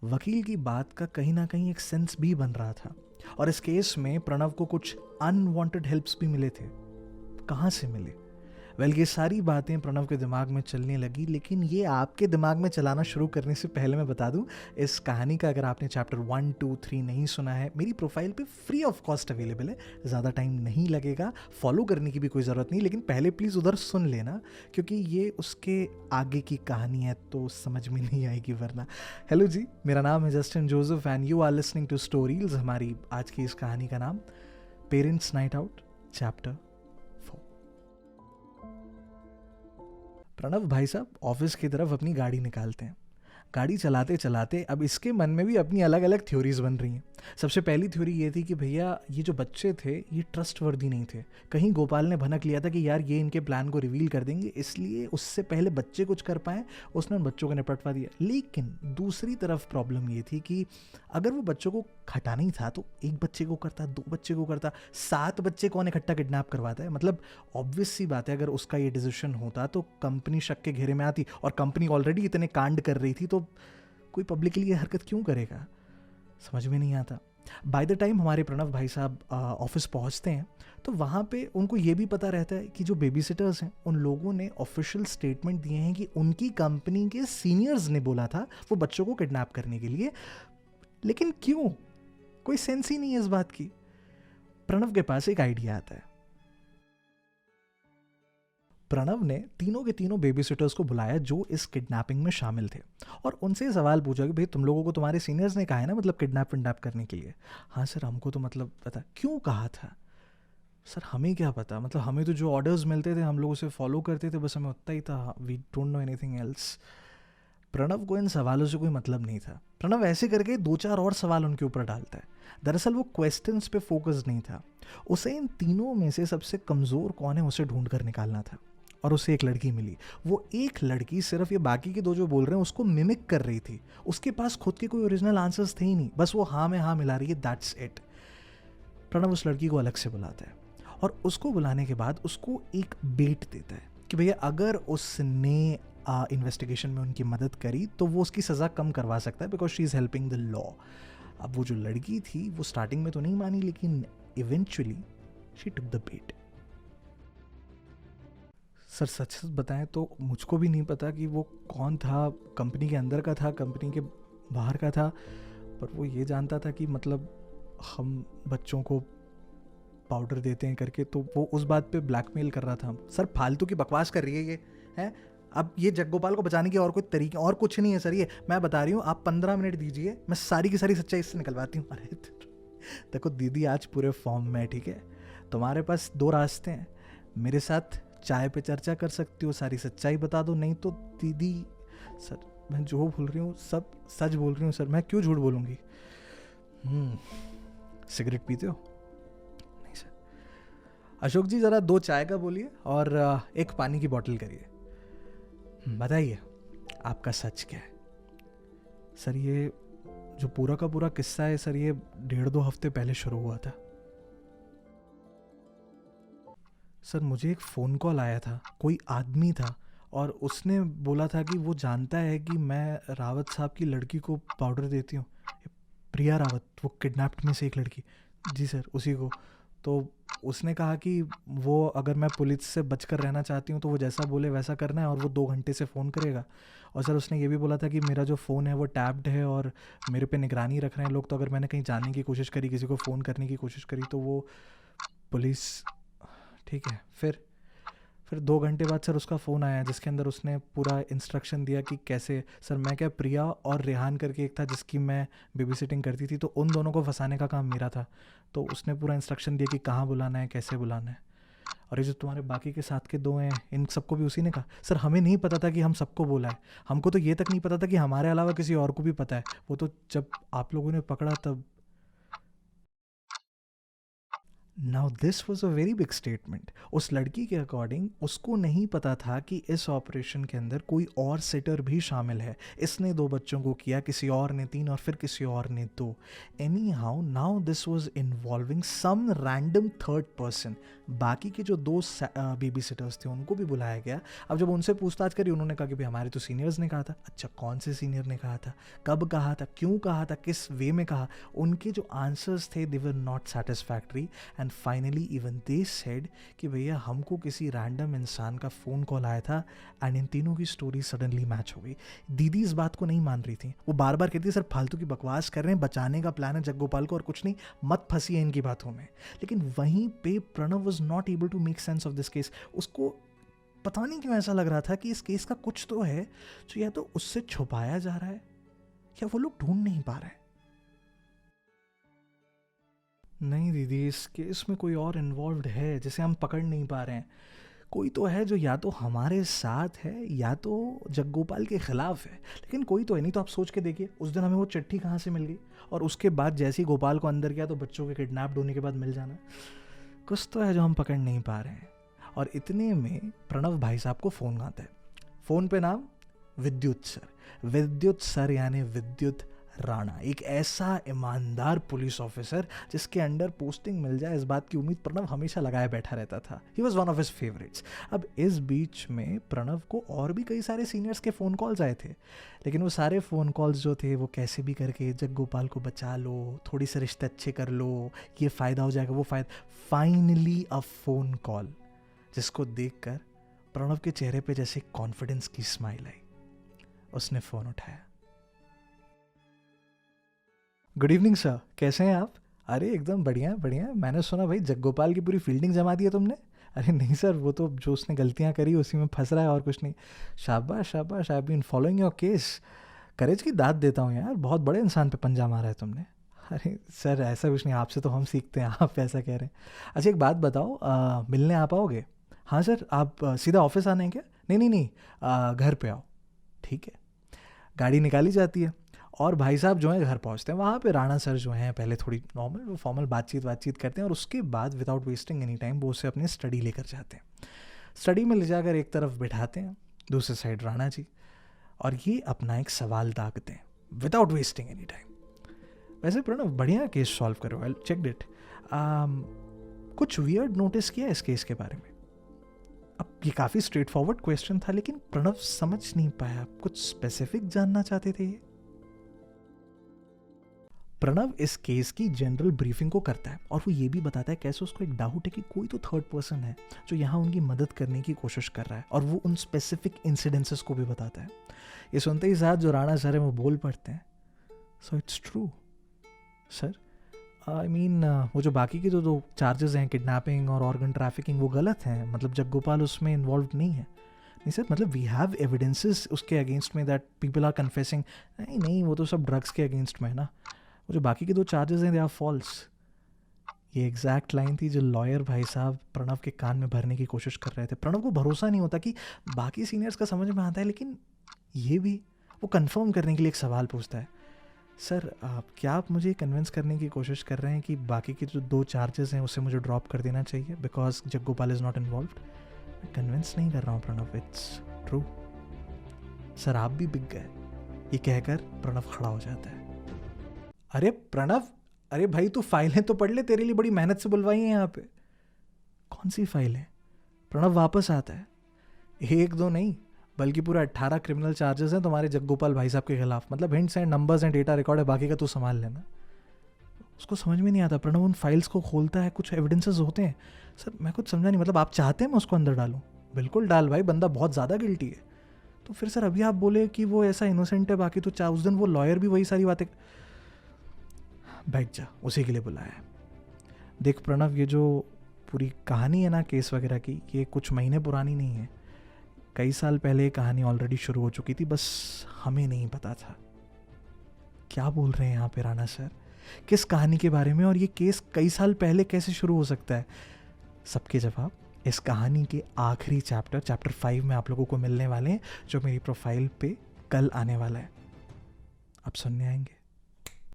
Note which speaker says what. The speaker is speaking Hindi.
Speaker 1: वकील की बात का कहीं ना कहीं एक सेंस भी बन रहा था, और इस केस में प्रणव को कुछ अनवांटेड हेल्प्स भी मिले थे। कहाँ से मिले? ये सारी बातें प्रणव के दिमाग में चलने लगी, लेकिन ये आपके दिमाग में चलाना शुरू करने से पहले मैं बता दूं, इस कहानी का अगर आपने चैप्टर 1, 2, 3 नहीं सुना है, मेरी प्रोफाइल पे फ्री ऑफ कॉस्ट अवेलेबल है। ज़्यादा टाइम नहीं लगेगा, फॉलो करने की भी कोई ज़रूरत नहीं, लेकिन पहले प्लीज़ उधर सुन लेना, क्योंकि ये उसके आगे की कहानी है तो समझ में नहीं आएगी वरना। हेलो जी, मेरा नाम है Justin Joseph and you are listening to stories. हमारी आज की इस कहानी का नाम parents night out, chapter 4। Pranav भाई साहब ऑफिस की तरफ अपनी गाड़ी निकालते हैं। गाड़ी चलाते चलाते अब इसके मन में भी अपनी अलग अलग थ्योरीज बन रही हैं। सबसे पहली थ्योरी ये थी कि भैया ये जो बच्चे थे ये ट्रस्टवर्दी नहीं थे। कहीं गोपाल ने भनक लिया था कि यार ये इनके प्लान को रिवील कर देंगे, इसलिए उससे पहले बच्चे कुछ कर पाएँ उसने उन बच्चों को निपटवा दिया। लेकिन दूसरी तरफ प्रॉब्लम ये थी कि अगर वो बच्चों को हटाना ही था तो एक बच्चे को करता, 2 बच्चे को करता, 7 बच्चे कौन इकट्ठा किडनैप करवाता है? मतलब ऑब्वियस सी बात है, अगर उसका ये डिसीजन होता तो कंपनी शक के घेरे में आती, और कंपनी ऑलरेडी इतने कांड कर रही थी तो कोई पब्लिकली ये हरकत क्यों करेगा? समझ में नहीं आता। बाय द टाइम हमारे प्रणव भाई साहब ऑफिस पहुंचते हैं तो वहाँ पे उनको ये भी पता रहता है कि जो बेबी सिटर्स हैं उन लोगों ने ऑफिशियल स्टेटमेंट दिए हैं कि उनकी कंपनी के सीनियर्स ने बोला था वो बच्चों को किडनैप करने के लिए। लेकिन क्यों? कोई सेंस ही नहीं है इस बात की। प्रणव के पास एक आइडिया आता है। प्रणव ने तीनों के तीनों बेबी सिटर्स को बुलाया जो इस किडनैपिंग में शामिल थे, और उनसे सवाल पूछा कि भाई तुम लोगों को तुम्हारे सीनियर्स ने कहा है ना, मतलब किडनैप विडनैप करने के लिए? हाँ सर, हमको तो मतलब पता। क्यों कहा था? सर हमें क्या पता, मतलब हमें तो जो ऑर्डर्स मिलते थे हम लोग उसे फॉलो करते थे, बस हमें उतना ही था, we don't know anything else. Pranav को इन सवालों से कोई मतलब नहीं था। प्रणव ऐसे करके 2-4 और सवाल उनके ऊपर डालता है। दरअसल वो क्वेश्चंस पे फोकस नहीं था, उसे इन तीनों में से सबसे कमज़ोर कौन है उसे ढूंढ कर निकालना था। और उसे एक लड़की मिली। वो एक लड़की सिर्फ ये बाकी के दो जो बोल रहे हैं उसको मिमिक कर रही थी। उसके पास खुद के कोई ओरिजिनल आंसर्स थे ही नहीं, बस वो हाँ में हाँ मिला रही है, दैट्स इट। प्रणव उस लड़की को अलग से बुलाता है, और उसको बुलाने के बाद उसको एक बेट देता है कि भैया अगर उसने इन्वेस्टिगेशन में उनकी मदद करी तो वो उसकी सज़ा कम करवा सकता है, because she is helping the law. अब वो जो लड़की थी वो स्टार्टिंग में तो नहीं मानी, लेकिन eventually she took the bet. Sir सच सच बताएं तो मुझको भी नहीं पता कि वो कौन था, कंपनी के अंदर का था, कंपनी के बाहर का था, पर वो ये जानता था कि मतलब हम बच्चों को पाउडर देते हैं करके, तो वो उस बात पे ब्लैकमेल कर रहा था। सर फालतू की बकवास कर रही है ये, है? अब ये जगगोपाल को बचाने के और कोई तरीके और कुछ नहीं है सर, ये मैं बता रही हूँ। आप 15 मिनट दीजिए, मैं सारी की सारी सच्चाई इससे निकलवाती हूँ। अरे देखो दीदी आज पूरे फॉर्म में, ठीक है? तुम्हारे पास 2 रास्ते हैं, मेरे साथ चाय पे चर्चा कर सकती हो, सारी सच्चाई बता दो, नहीं तो दीदी। सर मैं जो बोल रही हूँ सब सच बोल रही हूँ सर, मैं क्यों झूठ बोलूँगी? सिगरेट पीते हो? नहीं सर। अशोक जी ज़रा 2 चाय का बोलिए और 1 पानी की बोतल करिए। बताइए आपका सच क्या है? सर ये जो पूरा का पूरा किस्सा है सर, ये 1.5-2 हफ्ते पहले शुरू हुआ था। सर मुझे एक फ़ोन कॉल आया था, कोई आदमी था, और उसने बोला था कि वो जानता है कि मैं रावत साहब की लड़की को पाउडर देती हूँ। प्रिया रावत, वो किडनैप्ड में से एक लड़की। जी सर, उसी को। तो उसने कहा कि वो अगर मैं पुलिस से बचकर रहना चाहती हूँ तो वो जैसा बोले वैसा करना है, और वो 2 घंटे से फ़ोन करेगा। और सर उसने ये भी बोला था कि मेरा जो फ़ोन है वो टैब्ड है और मेरे पे निगरानी रख रहे हैं लोग, तो अगर मैंने कहीं जाने की कोशिश करी, किसी को फ़ोन करने की कोशिश करी तो वो पुलिस। ठीक है, फिर 2 घंटे बाद सर उसका फ़ोन आया जिसके अंदर उसने पूरा इंस्ट्रक्शन दिया कि कैसे। सर मैं क्या, प्रिया और रेहान करके एक था जिसकी मैं बेबी सिटिंग करती थी, तो उन दोनों को फंसाने का काम मेरा था। तो उसने पूरा इंस्ट्रक्शन दिया कि कहाँ बुलाना है, कैसे बुलाना है। और ये जो तुम्हारे बाकी के साथ के 2 हैं इन सबको भी उसी ने कहा। सर हमें नहीं पता था कि हम सबको बोला है, हमको तो ये तक नहीं पता था कि हमारे अलावा किसी और को भी पता है। वो तो जब आप लोगों ने पकड़ा तब। Now this was a very big statement. उस लड़की के अकॉर्डिंग उसको नहीं पता था कि इस ऑपरेशन के अंदर कोई और सिटर भी शामिल है। इसने 2 बच्चों को किया, किसी और ने 3 और फिर किसी और ने 2। Anyhow now this was involving some random third person. बाकी के जो 2 बेबी सिटर्स थे उनको भी बुलाया गया। अब जब उनसे पूछताछ करी उन्होंने कहा कि भाई हमारे तो सीनियर्स ने कहा था। अच्छा, कौन से सीनियर ने कहा था, कब कहा था, क्यों कहा था, किस वे में कहा? उनके जो आंसर्स थे they were not satisfactory and finally even they said कि भैया हमको किसी रैंडम इंसान का फ़ोन कॉल आया था एंड इन तीनों की स्टोरी सडनली मैच हो गई। दीदी इस बात को नहीं मान रही थी, वो बार बार कहती थी सर फालतू की बकवास कर रहे हैं, बचाने का प्लान है जगगोपाल को और कुछ नहीं, मत फंसिए इनकी बातों में। लेकिन वहीं पे Pranav was not able to make sense of this case. उसको पता नहीं क्यों ऐसा लग रहा था कि इस केस का कुछ तो है जो या तो उससे छुपाया जा रहा है या वो लोग ढूंढ नहीं पा रहे। नहीं दीदी, इस केस में कोई और इन्वॉल्व्ड है जिसे हम पकड़ नहीं पा रहे हैं। कोई तो है जो या तो हमारे साथ है या तो जगगोपाल के खिलाफ है, लेकिन कोई तो है नहीं। तो आप सोच के देखिए उस दिन हमें वो चिट्ठी कहाँ से मिल गई और उसके बाद जैसे ही गोपाल को अंदर किया तो बच्चों के किडनैप्ड होने के बाद मिल जाना। कुछ तो है जो हम पकड़ नहीं पा रहे हैं। और इतने में प्रणव भाई साहब को फ़ोन आता है। फ़ोन पे नाम विद्युत सर। विद्युत सर यानी विद्युत राणा, एक ऐसा ईमानदार पुलिस ऑफिसर जिसके अंडर पोस्टिंग मिल जाए इस बात की उम्मीद प्रणव हमेशा लगाए बैठा रहता था। He was one of his favourites. अब इस बीच में प्रणव को और भी कई सारे सीनियर्स के फ़ोन कॉल्स आए थे, लेकिन वो सारे फ़ोन कॉल्स जो थे वो कैसे भी करके जगगोपाल को बचा लो, थोड़ी से रिश्ते अच्छे कर लो, ये फ़ायदा हो जाएगा, वो फ़ायदा। फाइनली अ फ़ोन कॉल जिसको देखकर प्रणव के चेहरे पे जैसे कॉन्फिडेंस की स्माइल आई। उसने फ़ोन उठाया। गुड इवनिंग सर, कैसे हैं आप? अरे एकदम बढ़िया बढ़िया। मैंने सुना भाई जगगोपाल की पूरी फील्डिंग जमा दी है तुमने। अरे नहीं सर, वो तो जो उसने गलतियां करी उसी में फंस रहा है और कुछ नहीं। शाबाश शाबाश, I been following your case. Courage की दाद देता हूँ यार, बहुत बड़े इंसान पे पंजा मारा है तुमने। अरे सर ऐसा कुछ नहीं, आपसे तो हम सीखते हैं, आप ऐसा कह रहे हैं। अच्छा एक बात बताओ, मिलने आ पाओगे? हाँ सर, आप सीधा ऑफिस आने हैं क्या? नहीं नहीं नहीं, घर पे आओ। ठीक है। गाड़ी निकाली जाती है और भाई साहब जो है घर पहुंचते हैं। वहाँ पे राणा सर जो हैं पहले थोड़ी नॉर्मल फॉर्मल बातचीत करते हैं और उसके बाद विदाउट वेस्टिंग एनी टाइम वो उसे अपनी स्टडी लेकर जाते हैं। स्टडी में ले जाकर एक तरफ बिठाते हैं, दूसरे साइड राणा जी, और ये अपना एक सवाल दागते हैं विदाउट वेस्टिंग एनी टाइम। वैसे प्रणव बढ़िया केस सॉल्व करो, आई चेक्ड इट। कुछ वियर्ड नोटिस किया इस केस के बारे में? अब ये काफ़ी स्ट्रेट फॉरवर्ड क्वेश्चन था लेकिन प्रणव समझ नहीं पाया, कुछ स्पेसिफिक जानना चाहते थे ये। प्रणव इस केस की जनरल ब्रीफिंग को करता है और वो ये भी बताता है कैसे उसको एक डाउट है कि कोई तो थर्ड पर्सन है जो यहाँ उनकी मदद करने की कोशिश कर रहा है, और वो उन स्पेसिफिक इंसिडेंसेस को भी बताता है। ये सुनते ही साथ जो राणा सर है वो बोल पड़ते हैं, so it's true sir. I mean वो जो बाकी के जो 2 चार्जेस हैं, किडनैपिंग और ऑर्गन ट्रैफिकिंग, वो गलत हैं। मतलब जगगोपाल उसमें इन्वॉल्व नहीं है। नहीं सर, मतलब वी हैव एविडेंसेस उसके अगेंस्ट में दैट पीपल आर कन्फेसिंग। नहीं नहीं, वो तो सब ड्रग्स के अगेंस्ट में है ना। वो जो बाकी के 2 चार्जेस हैं दे आर फॉल्स। ये एग्जैक्ट लाइन थी जो लॉयर भाई साहब प्रणव के कान में भरने की कोशिश कर रहे थे। प्रणव को भरोसा नहीं होता कि बाकी सीनियर्स का समझ में आता है, लेकिन ये भी वो कंफर्म करने के लिए एक सवाल पूछता है, सर क्या आप मुझे कन्विंस करने की कोशिश कर रहे हैं कि बाकी के जो 2 चार्जेस हैं उसे मुझे ड्रॉप कर देना चाहिए बिकॉज जगगोपाल इज़ नॉट इन्वॉल्व्ड? मैं कन्विंस नहीं कर रहा हूँ प्रणव, इट्स ट्रू। सर आप भी बिक गए। ये कहकर प्रणव खड़ा हो जाता है। अरे प्रणव, अरे भाई तू फाइलें तो पढ़ ले, तेरे लिए बड़ी मेहनत से बुलवाई है यहाँ पे। कौन सी फाइल है? प्रणव वापस आता है। 1-2 नहीं बल्कि पूरा 18 क्रिमिनल चार्जेस हैं तुम्हारे जगगोपाल भाई साहब के खिलाफ। मतलब हिंट्स हैं, नंबर्स हैं, डेटा रिकॉर्ड है, बाकी का तू संभाल लेना। उसको समझ में नहीं आता। प्रणव उन फाइल्स को खोलता है, कुछ एविडेंसेस होते हैं। सर मैं कुछ समझा नहीं, मतलब आप चाहते हैं मैं उसको अंदर डालूं? बिल्कुल डाल भाई, बंदा बहुत ज़्यादा गिल्टी है। तो फिर सर अभी आप बोले कि वो ऐसा इनोसेंट है, बाकी तो उस दिन वो लॉयर भी वही सारी बातें। बैठ जा, उसी के लिए बुलाया है। देख प्रणव, ये जो पूरी कहानी है ना केस वगैरह की, ये कुछ महीने पुरानी नहीं है। कई साल पहले कहानी ऑलरेडी शुरू हो चुकी थी, बस हमें नहीं पता था। क्या बोल रहे हैं यहाँ पे राणा सर? किस कहानी के बारे में? और ये केस कई साल पहले कैसे शुरू हो सकता है? सबके जवाब इस कहानी के आखिरी चैप्टर 5 में आप लोगों को मिलने वाले हैं, जो मेरी प्रोफाइल पे कल आने वाला है। आप सुनने आएंगे।